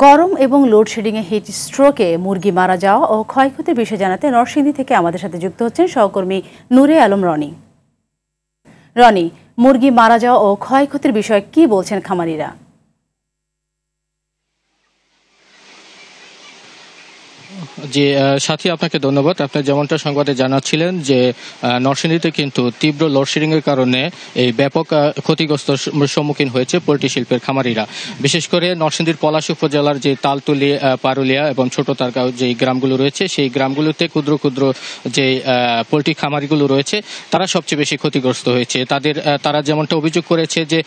গরম এবং লোডশেডিংয়ে হিট স্ট্রোকে মুরগি মারা যাওয়া ও ক্ষয়ক্ষতির বিষয়ে জানাতে নরসিংদী থেকে আমাদের সাথে যুক্ত হচ্ছেন সহকর্মী নূরে আলম রনি। রনি, মুরগি মারা যাওয়া ও ক্ষয়ক্ষতির বিষয়ে কি বলছেন খামারিরা? জি সাথী, আপনাকে ধন্যবাদ। আপনি যেমনটা সংবাদে জানাচ্ছিলেন যে নরসিংদীতে কিন্তু তীব্র লোডশেডিং এর কারণে এই ব্যাপক ক্ষতিগ্রস্ত সম্মুখীন হয়েছে পোল্ট্রি শিল্পের খামারিরা। বিশেষ করে নরসিংদীর পলাশ উপজেলার যে তালতুলি, পারুলিয়া এবং ছোট তারগাঁও যে গ্রামগুলো রয়েছে, সেই গ্রামগুলোতে ক্ষুদ্র ক্ষুদ্র যে পোল্ট্রি খামারিগুলো রয়েছে তারা সবচেয়ে বেশি ক্ষতিগ্রস্ত হয়েছে। তারা যেমনটা অভিযোগ করেছে যে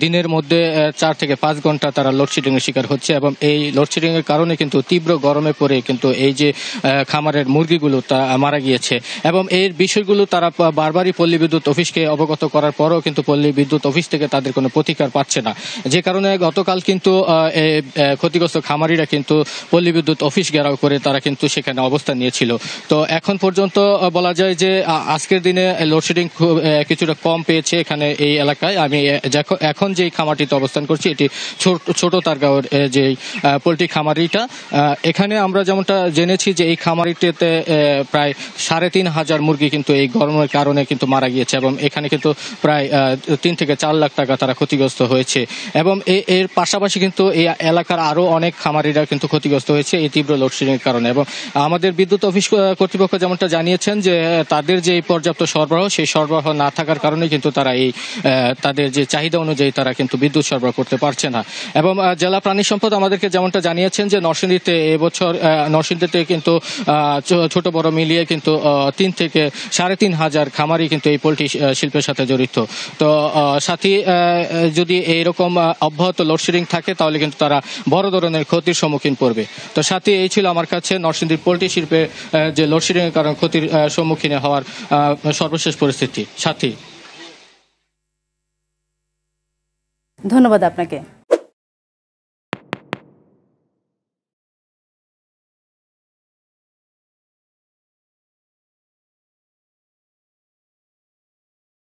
দিনের মধ্যে 4 থেকে 5 ঘন্টা তারা লোডশেডিং এর শিকার হচ্ছে এবং এই লোডশেডিং এর কারণে কিন্তু তীব্র গরমে পড়ে কিন্তু এই যে খামারের মুরগিগুলো তা মারা গিয়েছে এবং এর বিষয়গুলো তারা বারবারই পল্লী বিদ্যুৎ অফিসকে অবগত করার পরও কিন্তু পল্লী বিদ্যুৎ অফিস থেকে তাদের কোনো প্রতিকার পাচ্ছে না, যে কারণে গতকাল কিন্তু ক্ষতিগ্রস্ত খামারিরা কিন্তু পল্লী বিদ্যুৎ অফিস ঘেরাও করে তারা কিন্তু সেখানে অবস্থান নিয়েছিল। তো এখন পর্যন্ত বলা যায় যে আজকের দিনে লোডশেডিং কিছুটা কম পেয়েছে এখানে এই এলাকায়। আমি এখন যে খামারটিতে অবস্থান করছি এটি ছোট তারগাঁওয়ের যে পোল্ট্রি খামারিটা, এখানে আমরা যেমনটা জেনেছি যে এই খামারিটিতে প্রায় 3,500 মুরগি কিন্তু এই গরমের কারণে কিন্তু মারা গিয়েছে এবং এখানে কিন্তু প্রায় 3 থেকে 4 লাখ টাকা তারা ক্ষতিগ্রস্ত হয়েছে এবং এর পাশাপাশি কিন্তু এই এলাকার আরো অনেক খামারিরা কিন্তু ক্ষতিগ্রস্ত হয়েছে এই তীব্র লোডশেডিং এর কারণে। এবং আমাদের বিদ্যুৎ অফিস কর্তৃপক্ষ যেমনটা জানিয়েছেন যে তাদের যে পর্যাপ্ত সরবরাহ, সেই সরবরাহ না থাকার কারণে কিন্তু তারা এই তাদের যে চাহিদা অনুযায়ী তারা কিন্তু বিদ্যুৎ সরবরাহ করতে পারছে না। এবং জেলা প্রাণী সম্পদ আমাদেরকে যেমনটা জানিয়েছেন যে নরসিংদীতে এবছর নরসিংদীতে কিন্তু ছোট বড় মিলিয়ে কিন্তু 3 থেকে 3,500 খামারি কিন্তু এই পোল্ট্রি শিল্পের সাথে জড়িত। তো সাথী, যদি এইরকম অব্যাহত লোডশেডিং থাকে তাহলে কিন্তু তারা বড় ধরনের ক্ষতির সম্মুখীন পড়বে। তো সাথী, এই ছিল আমার কাছে নরসিংদীর পোল্ট্রি শিল্পে যে লোডশেডিং এর কারণে ক্ষতির সম্মুখীন হওয়ার সর্বশেষ পরিস্থিতি। সাথী, ধন্যবাদ আপনাকে।